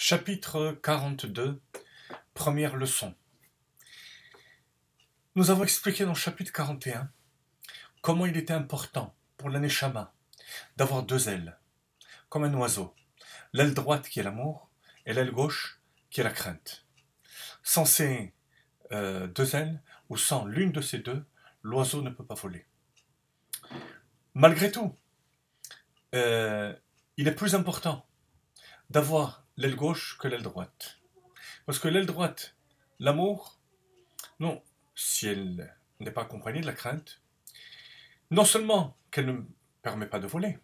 Chapitre 42, première leçon. Nous avons expliqué dans le chapitre 41 comment il était important pour la Neshama d'avoir deux ailes, comme un oiseau. L'aile droite qui est l'amour et l'aile gauche qui est la crainte. Sans ces deux ailes, ou sans l'une de ces deux, l'oiseau ne peut pas voler. Malgré tout, il est plus important d'avoir l'aile gauche que l'aile droite. Parce que l'aile droite, l'amour, non, si elle n'est pas accompagnée de la crainte, non seulement qu'elle ne permet pas de voler,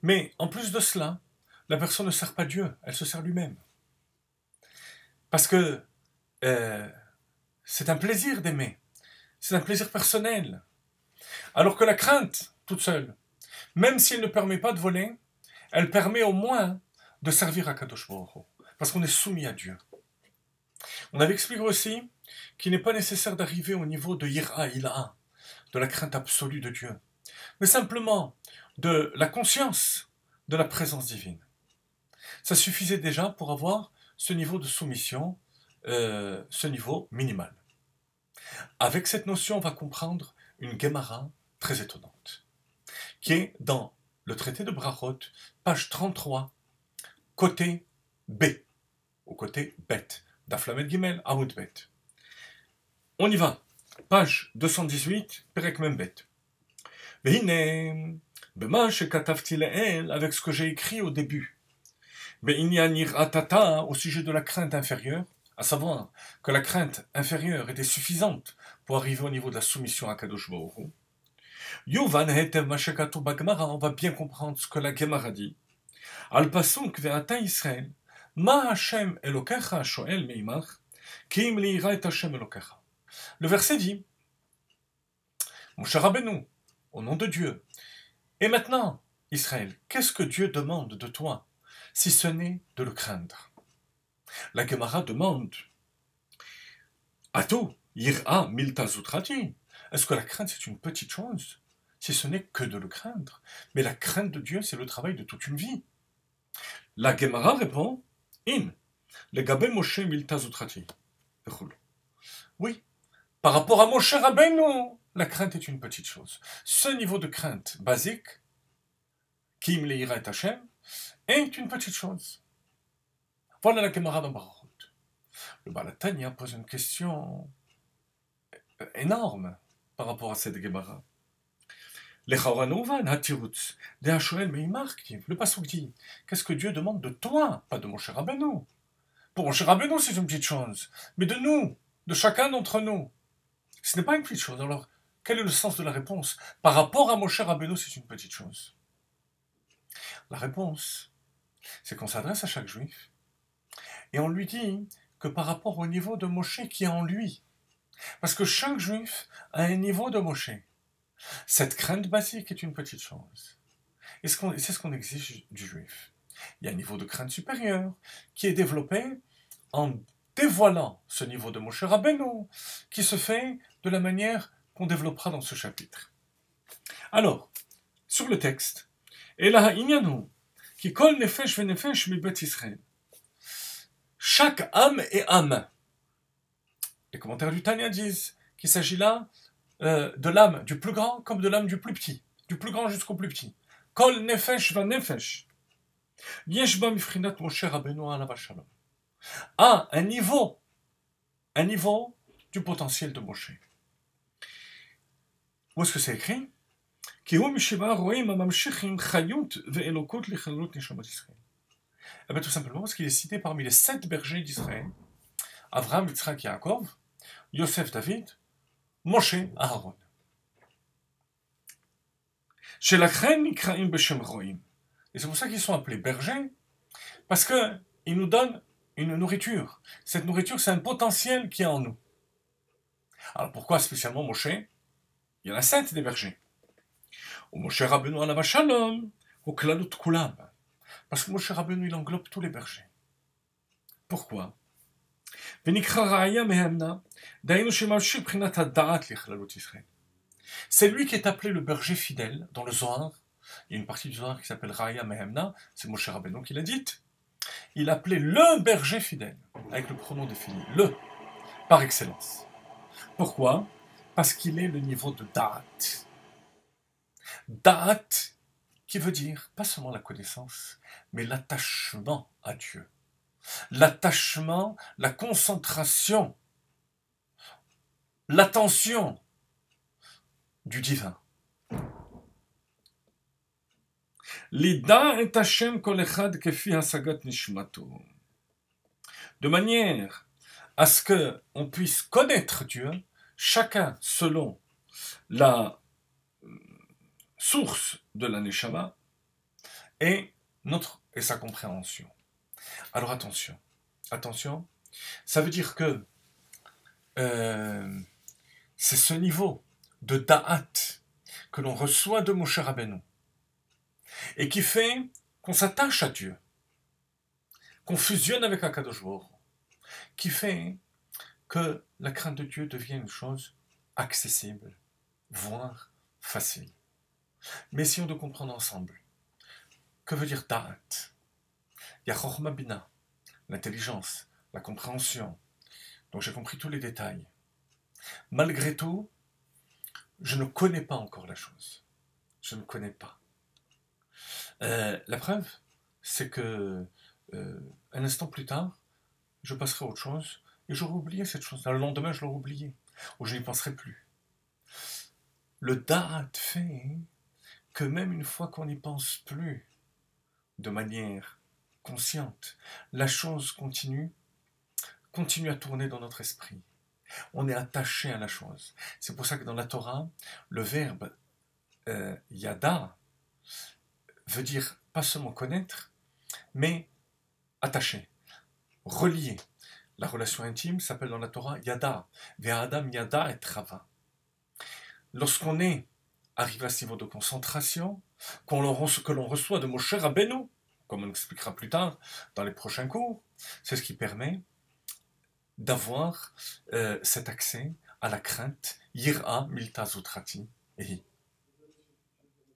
mais en plus de cela, la personne ne sert pas Dieu, elle se sert lui-même. Parce que c'est un plaisir d'aimer, c'est un plaisir personnel. Alors que la crainte, toute seule, même si elle ne permet pas de voler, elle permet au moins de servir à Kadosh Baruch Hu, parce qu'on est soumis à Dieu. On avait expliqué aussi qu'il n'est pas nécessaire d'arriver au niveau de Yira Ilaha, de la crainte absolue de Dieu, mais simplement de la conscience de la présence divine. Ça suffisait déjà pour avoir ce niveau de soumission, ce niveau minimal. Avec cette notion, on va comprendre une Gemara très étonnante, qui est dans le traité de Brachot, page 33, côté B, au côté Bet, d'Aflamet Gimel, Aoud Bet. On y va, page 218, Perek Membet. Vehine, bema shekatavti le'el, avec ce que j'ai écrit au début. Be'inyan iratata, au sujet de la crainte inférieure, à savoir que la crainte inférieure était suffisante pour arriver au niveau de la soumission à Kadosh Baruch Hu. Yuvan hetev mashekatu bagmara, on va bien comprendre ce que la Gemara dit. Al pasuk ve'ata Israël, ma Hashem Elokecha shoel meimach, ki im liira et Hashem Elokecha. Le verset dit, mon cher Rabbeinu, au nom de Dieu. Et maintenant, Israël, qu'est-ce que Dieu demande de toi, si ce n'est de le craindre? La Gemara demande, Atou, yira milta zutrati. Est-ce que la crainte c'est une petite chose, si ce n'est que de le craindre? Mais la crainte de Dieu, c'est le travail de toute une vie. La Gemara répond, In, le gabe Moshe milta zutrati. Oui, par rapport à Moshe Rabbeinu, la crainte est une petite chose. Ce niveau de crainte basique, Kim leira et Hashem, est une petite chose. Voilà la Gemara dans Brachot. Le Baal HaTanya pose une question énorme par rapport à cette Gemara. Le pasuk dit, qu'est-ce que Dieu demande de toi, pas de Moshe Rabbeinu. Pour Moshe Rabbeinu, c'est une petite chose, mais de nous, de chacun d'entre nous, ce n'est pas une petite chose. Alors, quel est le sens de la réponse? Par rapport à Moshe Rabbeinu, c'est une petite chose. La réponse, c'est qu'on s'adresse à chaque juif et on lui dit que par rapport au niveau de Moshe qui est en lui, parce que chaque juif a un niveau de Moshe, cette crainte basique est une petite chose. Et c'est ce qu'on exige du juif. Il y a un niveau de crainte supérieure qui est développé en dévoilant ce niveau de Moshe Rabbeinu, qui se fait de la manière qu'on développera dans ce chapitre. Alors, sur le texte, Ela inyanu, ki kol nefesh venefesh mi bet Israël. Chaque âme est âme. Les commentaires du Tanya disent qu'il s'agit là de l'âme du plus grand comme de l'âme du plus petit, du plus grand jusqu'au plus petit. Kol nefesh venefesh. Yesh ba mifrinat Moshe Rabbeinu alav shalom. À un niveau du potentiel de Moshe. Où est-ce que c'est écrit? Eh bien, tout simplement parce qu'il est cité parmi les 7 bergers d'Israël, Avraham, Yitzhak, Yaakov, Yosef, David, Moshe, Aaron. Et c'est pour ça qu'ils sont appelés bergers, parce qu'ils nous donnent une nourriture. Cette nourriture, c'est un potentiel qui est en nous. Alors pourquoi spécialement Moshe? Il y en a 7 des bergers. Moshe Rabbeinu alav shalom, au klalut kulam. Parce que Moshe Rabbeinu, il englobe tous les bergers. Pourquoi? C'est lui qui est appelé le berger fidèle dans le Zohar. Il y a une partie du Zohar qui s'appelle Raya Mehemna, c'est Moshe Rabbeinu qui l'a dite. il appelait le berger fidèle, avec le pronom défini, le, par excellence. Pourquoi? Parce qu'il est le niveau de Da'at. Da'at, qui veut dire pas seulement la connaissance, mais l'attachement à Dieu. L'attachement, la concentration, l'attention du divin. Lida et Hashem kol echad kefi hasagat nishmato. De manière à ce qu'on puisse connaître Dieu, chacun selon la source de la Neshama et sa compréhension. Alors attention, ça veut dire que c'est ce niveau de Da'at que l'on reçoit de Moshe Rabbeinu et qui fait qu'on s'attache à Dieu, qu'on fusionne avec Akadosh Baruch Hu, qui fait que la crainte de Dieu devient une chose accessible, voire facile. Mais essayons de comprendre ensemble. Que veut dire Da'at? Il y a Chochma Bina, l'intelligence, la compréhension. Donc j'ai compris tous les détails. Malgré tout, je ne connais pas encore la chose. Je ne connais pas. La preuve, c'est que un instant plus tard, je passerai à autre chose et j'aurai oublié cette chose. Le lendemain, je l'aurai oublié. Ou je n'y penserai plus. Le Da'at fait que même une fois qu'on n'y pense plus de manière consciente, la chose continue à tourner dans notre esprit. On est attaché à la chose. C'est pour ça que dans la Torah, le verbe yada veut dire pas seulement connaître, mais attacher, relier. La relation intime s'appelle dans la Torah yada, ve'adam yada et trava. Lorsqu'on est arrivé à ce niveau de concentration, que l'on reçoit de Moshe Rabbeinu, comme on expliquera plus tard dans les prochains cours, c'est ce qui permet d'avoir cet accès à la crainte, yira milta zutrati, et